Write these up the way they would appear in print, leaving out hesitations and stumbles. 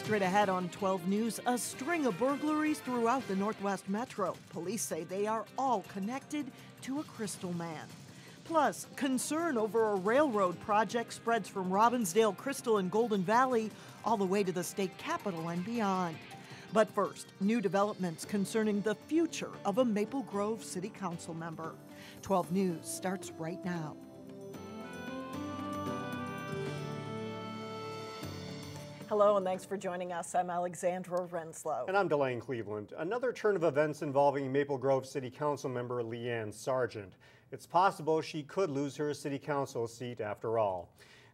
Straight ahead on 12 News, a string of burglaries throughout the Northwest Metro. Police say they are all connected to a crystal man. Plus, concern over a railroad project spreads from Robbinsdale, Crystal, and Golden Valley all the way to the state capitol and beyond. But first, new developments concerning the future of a Maple Grove City Council member. 12 News starts right now. Hello and thanks for joining us. I'm Alexandra Renslow. And I'm DeLane Cleveland. Another turn of events involving Maple Grove City Council member LeAnn Sargent. It's possible she could lose her city council seat after all.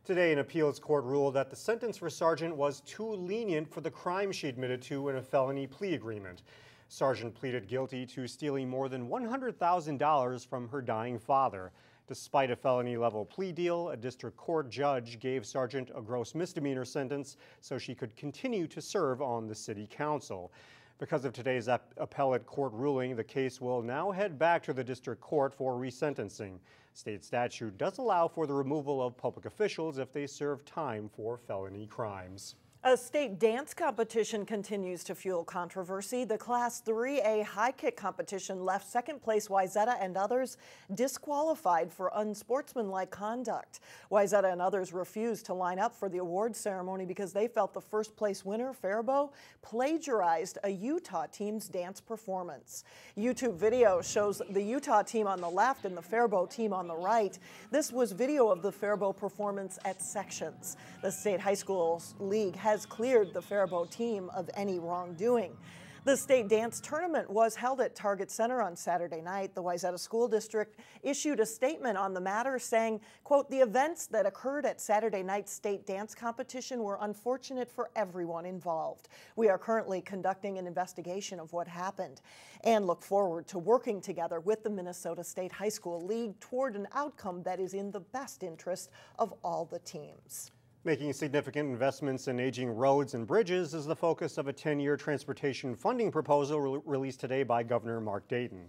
Today, an appeals court ruled that the sentence for Sargent was too lenient for the crime she admitted to in a felony plea agreement. Sargent pleaded guilty to stealing more than $100,000 from her dying father. Despite a felony-level plea deal, a district court judge gave Sargent a gross misdemeanor sentence so she could continue to serve on the city council. Because of today's appellate court ruling, the case will now head back to the district court for resentencing. State statute does allow for the removal of public officials if they serve time for felony crimes. A state dance competition continues to fuel controversy. The Class 3A high kick competition left second place Wayzata and others disqualified for unsportsmanlike conduct. Wayzata and others refused to line up for the awards ceremony because they felt the first place winner, Faribault, plagiarized a Utah team's dance performance. YouTube video shows the Utah team on the left and the Faribault team on the right. This was video of the Faribault performance at sections. The State High Schools League has cleared the Faribault team of any wrongdoing. The state dance tournament was held at Target Center on Saturday night. The Wayzata School District issued a statement on the matter saying, quote, "The events that occurred at Saturday night's state dance competition were unfortunate for everyone involved. We are currently conducting an investigation of what happened and look forward to working together with the Minnesota State High School League toward an outcome that is in the best interest of all the teams." Making significant investments in aging roads and bridges is the focus of a 10-year transportation funding proposal released today by Governor Mark Dayton.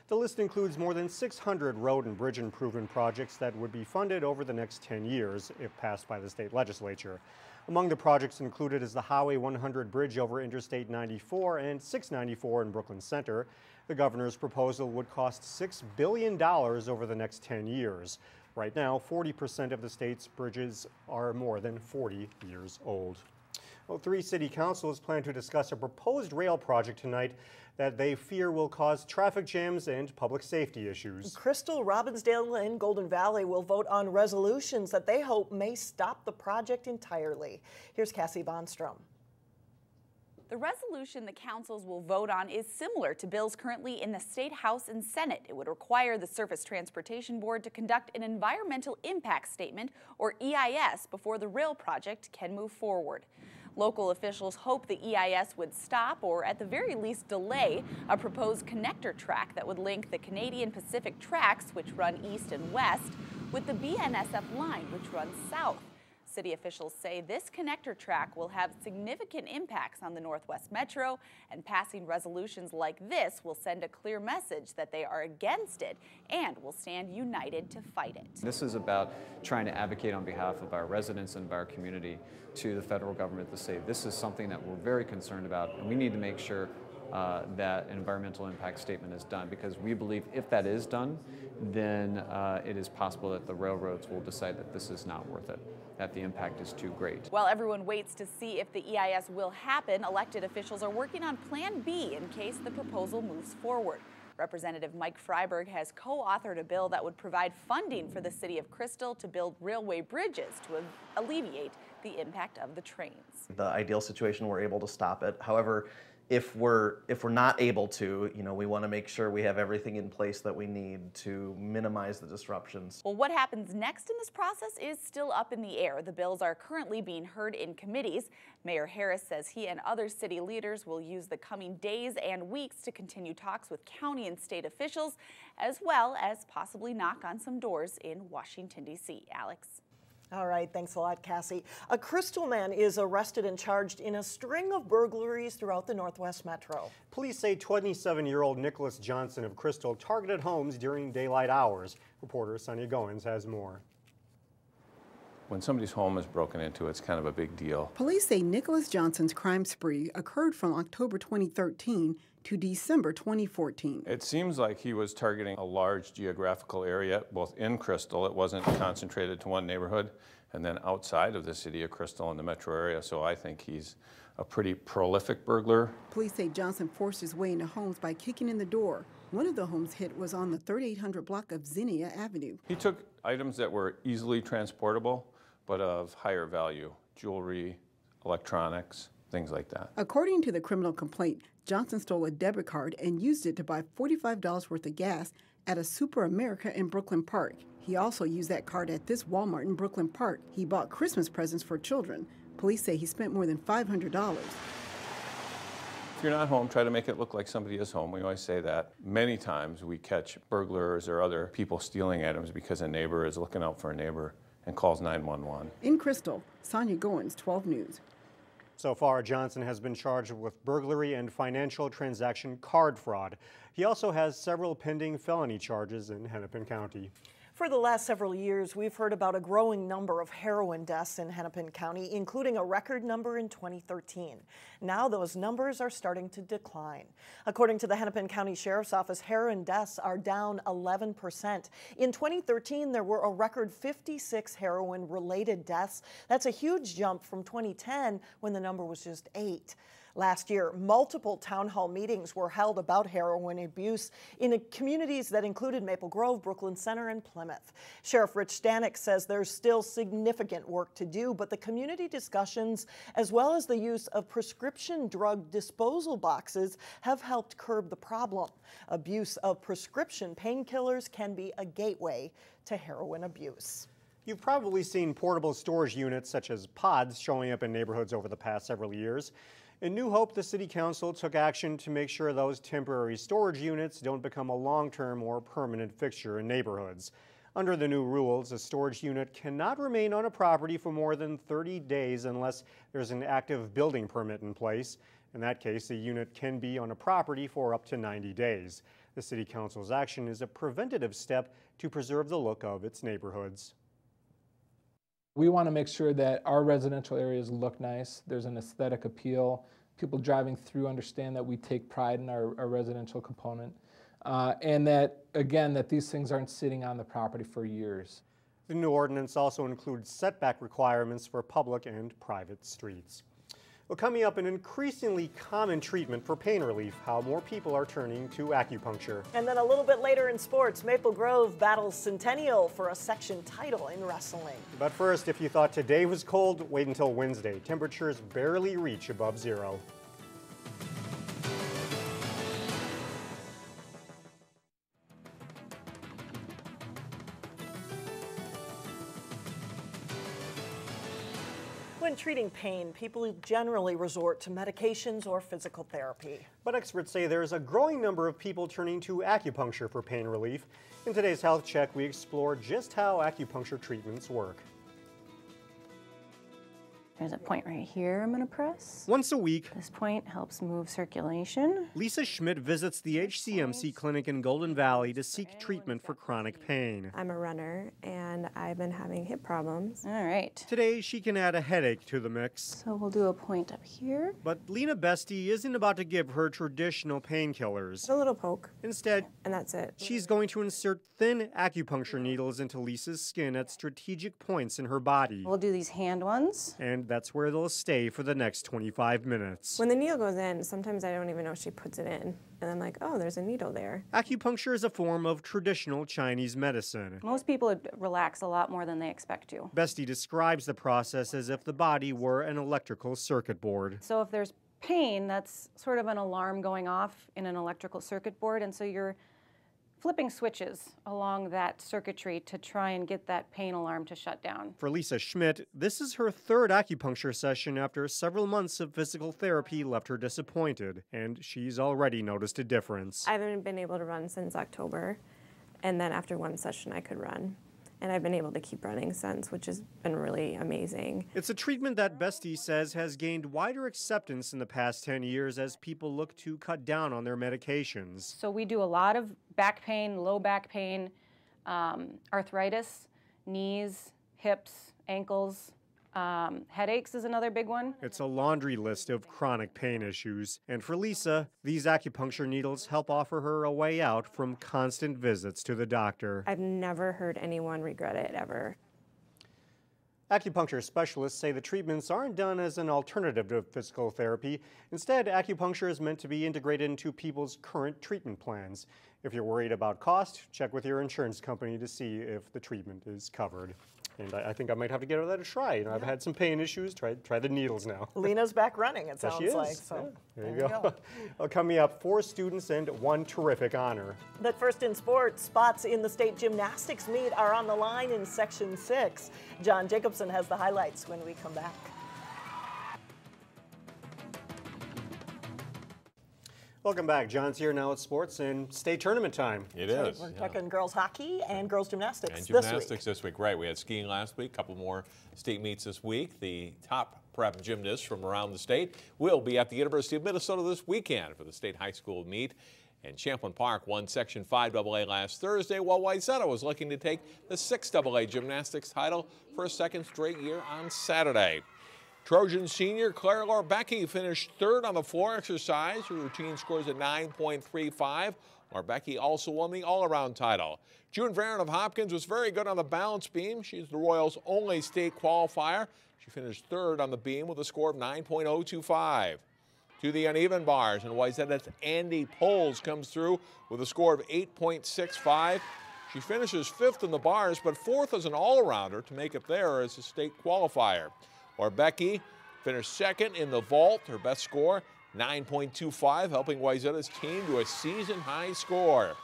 The list includes more than 600 road and bridge improvement projects that would be funded over the next 10 years if passed by the state legislature. Among the projects included is the Highway 100 bridge over Interstate 94 and 694 in Brooklyn Center. The governor's proposal would cost $6 billion over the next 10 years. Right now, 40% of the state's bridges are more than 40 years old. Well, 3 city councils plan to discuss a proposed rail project tonight that they fear will cause traffic jams and public safety issues. Crystal, Robbinsdale, and Golden Valley will vote on resolutions that they hope may stop the project entirely. Here's Cassie Bonstrom. The resolution the councils will vote on is similar to bills currently in the State House and Senate. It would require the Surface Transportation Board to conduct an environmental impact statement, or EIS, before the rail project can move forward. Local officials hope the EIS would stop, or at the very least delay, a proposed connector track that would link the Canadian Pacific tracks, which run east and west, with the BNSF line, which runs south. City officials say this connector track will have significant impacts on the Northwest Metro, and passing resolutions like this will send a clear message that they are against it and will stand united to fight it. This is about trying to advocate on behalf of our residents and of our community to the federal government to say this is something that we're very concerned about, and we need to make sure that an environmental impact statement is done, because we believe if that is done, then it is possible that the railroads will decide that this is not worth it, that the impact is too great. While everyone waits to see if the EIS will happen, elected officials are working on Plan B in case the proposal moves forward. Representative Mike Freiberg has co-authored a bill that would provide funding for the city of Crystal to build railway bridges to alleviate the impact of the trains. The ideal situation, we're able to stop it. However, if we're not able to, we want to make sure we have everything in place that we need to minimize the disruptions. Well, what happens next in this process is still up in the air. The bills are currently being heard in committees. Mayor Harris says he and other city leaders will use the coming days and weeks to continue talks with county and state officials, as well as possibly knock on some doors in Washington, D.C. Alex. All right, thanks a lot, Cassie. A crystal man is arrested and charged in a string of burglaries throughout the Northwest Metro. Police say 27-year-old Nicholas Johnson of Crystal targeted homes during daylight hours. Reporter Sonia Goins has more. When somebody's home is broken into, it's kind of a big deal. Police say Nicholas Johnson's crime spree occurred from October 2013 to December 2014. It seems like he was targeting a large geographical area, both in Crystal, it wasn't concentrated to one neighborhood, and then outside of the city of Crystal in the metro area, so I think he's a pretty prolific burglar. Police say Johnson forced his way into homes by kicking in the door. One of the homes hit was on the 3800 block of Zinnia Avenue. He took items that were easily transportable, but of higher value, jewelry, electronics, things like that. According to the criminal complaint, Johnson stole a debit card and used it to buy $45 worth of gas at a Super America in Brooklyn Park. He also used that card at this Walmart in Brooklyn Park. He bought Christmas presents for children. Police say he spent more than $500. If you're not home, try to make it look like somebody is home. We always say that. Many times we catch burglars or other people stealing items because a neighbor is looking out for a neighbor and calls 911. In Crystal, Sonia Goins, 12 News. So far, Johnson has been charged with burglary and financial transaction card fraud. He also has several pending felony charges in Hennepin County. For the last several years, we've heard about a growing number of heroin deaths in Hennepin County, including a record number in 2013. Now those numbers are starting to decline. According to the Hennepin County Sheriff's Office, heroin deaths are down 11%. In 2013, there were a record 56 heroin-related deaths. That's a huge jump from 2010, when the number was just 8. Last year, multiple town hall meetings were held about heroin abuse in communities that included Maple Grove, Brooklyn Center, and Plymouth. Sheriff Rich Stanek says there's still significant work to do, but the community discussions, as well as the use of prescription drug disposal boxes, have helped curb the problem. Abuse of prescription painkillers can be a gateway to heroin abuse. You've probably seen portable storage units such as pods showing up in neighborhoods over the past several years. In New Hope, the City Council took action to make sure those temporary storage units don't become a long-term or permanent fixture in neighborhoods. Under the new rules, a storage unit cannot remain on a property for more than 30 days unless there's an active building permit in place. In that case, the unit can be on a property for up to 90 days. The City Council's action is a preventative step to preserve the look of its neighborhoods. We want to make sure that our residential areas look nice. There's an aesthetic appeal. People driving through understand that we take pride in our residential component. And that, again, that these things aren't sitting on the property for years. The new ordinance also includes setback requirements for public and private streets. Well, coming up, an increasingly common treatment for pain relief, how more people are turning to acupuncture. And then a little bit later in sports, Maple Grove battles Centennial for a section title in wrestling. But first, if you thought today was cold, wait until Wednesday. Temperatures barely reach above zero. When treating pain, people generally resort to medications or physical therapy. But experts say there's a growing number of people turning to acupuncture for pain relief. In today's Health Check, we explore just how acupuncture treatments work. There's a point right here I'm going to press. Once a week, This point helps move circulation. Lisa Schmidt visits the HCMC clinic in Golden Valley to seek treatment for chronic pain. I'm a runner and I've been having hip problems. All right. Today, she can add a headache to the mix. So we'll do a point up here. But Lena Bestie isn't about to give her traditional painkillers. A little poke, Instead, and that's it. she's going to insert thin acupuncture needles into Lisa's skin at strategic points in her body. We'll do these hand ones. And that's where they'll stay for the next 25 minutes. When the needle goes in, sometimes I don't even know she puts it in. And I'm like, oh, there's a needle there. Acupuncture is a form of traditional Chinese medicine. Most people would relax a lot more than they expect to. Bestie describes the process as if the body were an electrical circuit board. So if there's pain, that's sort of an alarm going off in an electrical circuit board, and so you're flipping switches along that circuitry to try and get that pain alarm to shut down. For Lisa Schmidt, this is her third acupuncture session after several months of physical therapy left her disappointed, and she's already noticed a difference. I haven't been able to run since October, and then after one session I could run. And I've been able to keep running since, which has been really amazing. It's a treatment that Bestie says has gained wider acceptance in the past 10 years as people look to cut down on their medications. So we do a lot of back pain, low back pain, arthritis, knees, hips, ankles. Headaches is another big one. It's a laundry list of chronic pain issues. And for Lisa, these acupuncture needles help offer her a way out from constant visits to the doctor. I've never heard anyone regret it ever. Acupuncture specialists say the treatments aren't done as an alternative to physical therapy. Instead, acupuncture is meant to be integrated into people's current treatment plans. If you're worried about cost, check with your insurance company to see if the treatment is covered. And I think I might have to give that a try. You know, I've had some pain issues. Try the needles now. Lena's back running, it sounds she is. like. So yeah. There you go. Well, coming up, 4 students and 1 terrific honor. But first in sports, spots in the state gymnastics meet are on the line in Section 6. John Jacobson has the highlights when we come back. Welcome back. John's here now at sports and state tournament time. It is. We're talking girls hockey and girls gymnastics and gymnastics this week. Right. We had skiing last week, a couple more state meets this week. The top prep gymnasts from around the state will be at the University of Minnesota this weekend for the state high school meet. And Champlain Park won Section 5 AA last Thursday, while Wayzata was looking to take the 6 AA gymnastics title for a second straight year on Saturday. Trojan senior Claire Larbecki finished 3rd on the floor exercise. Her routine scores a 9.35. Larbecki also won the all-around title. June Varon of Hopkins was very good on the balance beam. She's the Royals' only state qualifier. She finished 3rd on the beam with a score of 9.025. To the uneven bars, and Wayzata's Andy Poles comes through with a score of 8.65. She finishes 5th in the bars, but 4th as an all-arounder to make it there as a state qualifier. Larbecki finished 2nd in the vault, her best score, 9.25, helping Wayzata's team to a season-high score.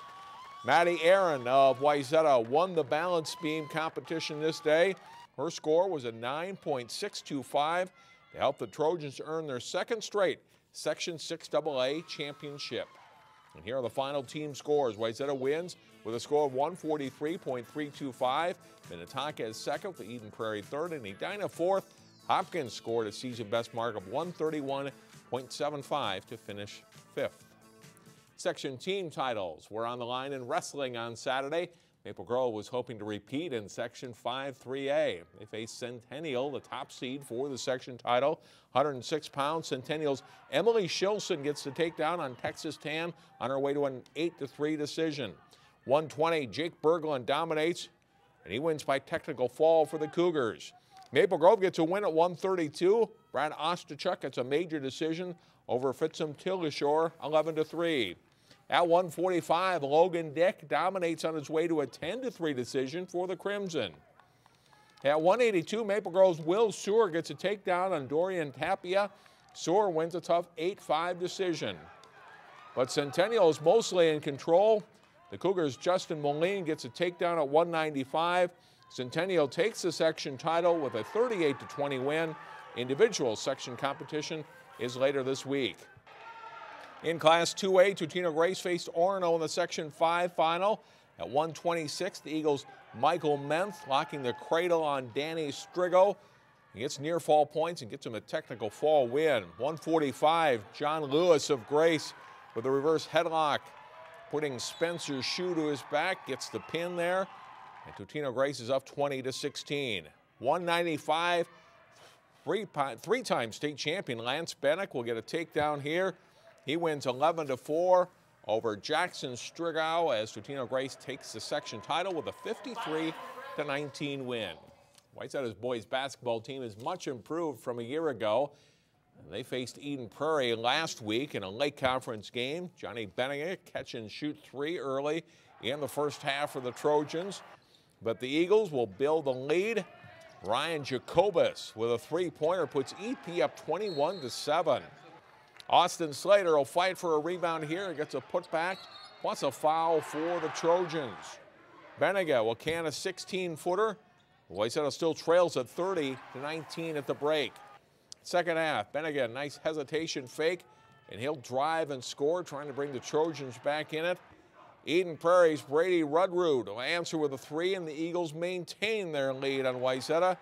Maddie Aaron of Wayzata won the balance beam competition this day. Her score was a 9.625 to help the Trojans earn their 2nd straight Section 6 AA championship. And here are the final team scores. Wayzata wins with a score of 143.325. Minnetonka is 2nd, with Eden Prairie 3rd, and Edina 4th. Hopkins scored a season best mark of 131.75 to finish 5th. Section team titles were on the line in wrestling on Saturday. Maple Grove was hoping to repeat in Section 5-3A. They faced Centennial, the top seed for the section title. 106 pounds, Centennial's Emily Shilson gets the takedown on Texas Tan on her way to an 8-3 decision. 120, Jake Berglund dominates, and he wins by technical fall for the Cougars. Maple Grove gets a win at 132. Brad Ostachuk gets a major decision over Fitzham Tillishore, 11-3. At 145, Logan Dick dominates on his way to a 10-3 decision for the Crimson. At 182, Maple Grove's Will Sewer gets a takedown on Dorian Tapia. Sewer wins a tough 8-5 decision. But Centennial is mostly in control. The Cougars' Justin Moline gets a takedown at 195. Centennial takes the section title with a 38-20 win. Individual section competition is later this week. In Class 2A, Totino-Grace faced Orono in the Section 5 final. At 126, the Eagles' Michael Menth locking the cradle on Danny Strigo. He gets near fall points and gets him a technical fall win. 145, John Lewis of Grace with a reverse headlock, putting Spencer's shoe to his back, gets the pin there. And Totino-Grace is up 20-16. 195, three-time state champion Lance Bennick will get a takedown here. He wins 11-4 over Jackson Strigow as Totino-Grace takes the section title with a 53-19 win. Wayzata's boys basketball team is much improved from a year ago. They faced Eden Prairie last week in a late conference game. Johnny Benninger catch and shoot 3 early in the first half for the Trojans. But the Eagles will build the lead. Ryan Jacobus with a 3-pointer puts EP up 21-7. Austin Slater will fight for a rebound here. He gets a putback, plus a foul for the Trojans. Benega will can a 16-footer. Wayzata still trails at 30-19 at the break. Second half, Benega, nice hesitation fake, and he'll drive and score, trying to bring the Trojans back in it. Eden Prairie's Brady Rudrud will answer with a 3, and the Eagles maintain their lead on Wayzata.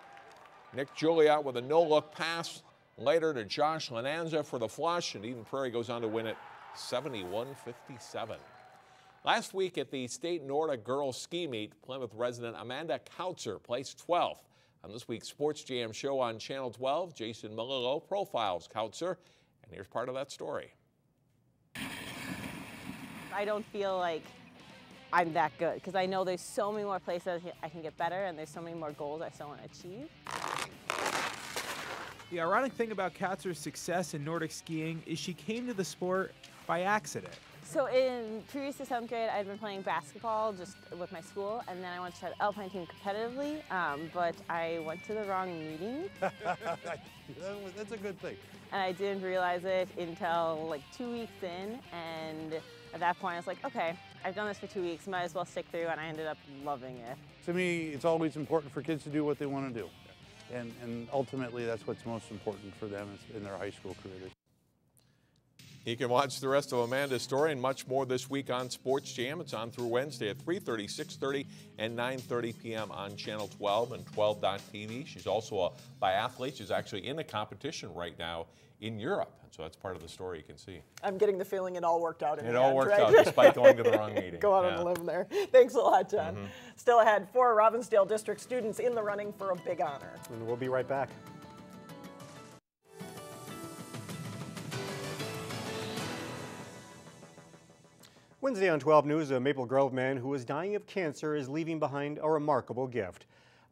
Nick Juliot with a no-look pass later to Josh Lananza for the flush, and Eden Prairie goes on to win it 71-57. Last week at the State Nordic Girls Ski Meet, Plymouth resident Amanda Kautzer placed 12th. On this week's Sports Jam show on Channel 12, Jason Mililo profiles Kautzer, and here's part of that story. I don't feel like I'm that good because I know there's so many more places I can get better and there's so many more goals I still want to achieve. The ironic thing about Kautzer's success in Nordic skiing is she came to the sport by accident. So in previous to 7th grade, I'd been playing basketball just with my school, and then I wanted to try the alpine team competitively, but I went to the wrong meeting. That's a good thing. And I didn't realize it until like 2 weeks in, and at that point I was like, okay, I've done this for 2 weeks, might as well stick through, and I ended up loving it. To me, it's always important for kids to do what they want to do. And ultimately, that's what's most important for them in their high school career. You can watch the rest of Amanda's story and much more this week on Sports Jam. It's on through Wednesday at 3:30, 6:30, and 9:30 p.m. on Channel 12 and 12.tv. She's also a biathlete. She's actually in a competition right now in Europe. And so that's part of the story you can see. I'm getting the feeling it all worked out in the end, It all worked right? out despite going to the wrong meeting. Go out on a limb there. Thanks a lot, John. Still ahead, 4 Robbinsdale District students in the running for a big honor. And we'll be right back. Wednesday on 12 News, a Maple Grove man who is dying of cancer is leaving behind a remarkable gift.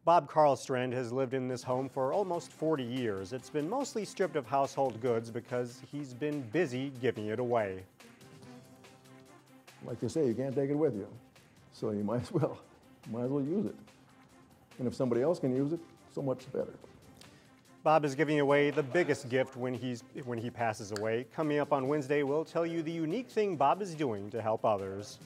Bob Karlstrand has lived in this home for almost 40 years. It's been mostly stripped of household goods because he's been busy giving it away. Like they say, you can't take it with you, so you might as well use it. And if somebody else can use it, so much better. Bob is giving away the biggest gift when he passes away. Coming up on Wednesday, we'll tell you the unique thing Bob is doing to help others.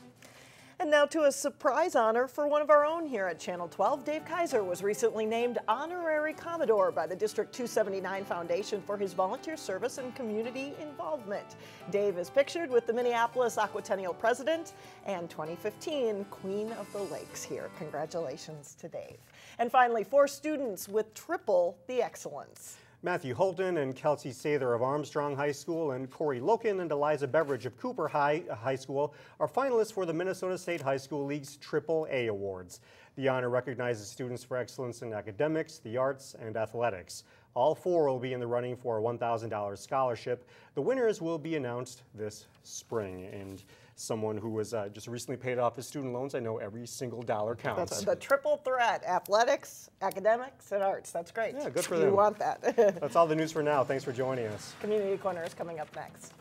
And now to a surprise honor for one of our own here at Channel 12. Dave Kiser was recently named Honorary Commodore by the District 279 Foundation for his volunteer service and community involvement. Dave is pictured with the Minneapolis Aquatennial president and 2015 Queen of the Lakes here. Congratulations to Dave. And finally, 4 students with triple the excellence. Matthew Holton and Kelsey Sather of Armstrong High School and Corey Loken and Eliza Beveridge of Cooper High School are finalists for the Minnesota State High School League's AAA Awards. The honor recognizes students for excellence in academics, the arts, and athletics. All 4 will be in the running for a $1,000 scholarship. The winners will be announced this spring. And someone who was just recently paid off his student loans, I know every single dollar counts. That's the triple threat: athletics, academics, and arts. That's great. Yeah, good for them. You want that. That's all the news for now. Thanks for joining us. Community Corner is coming up next.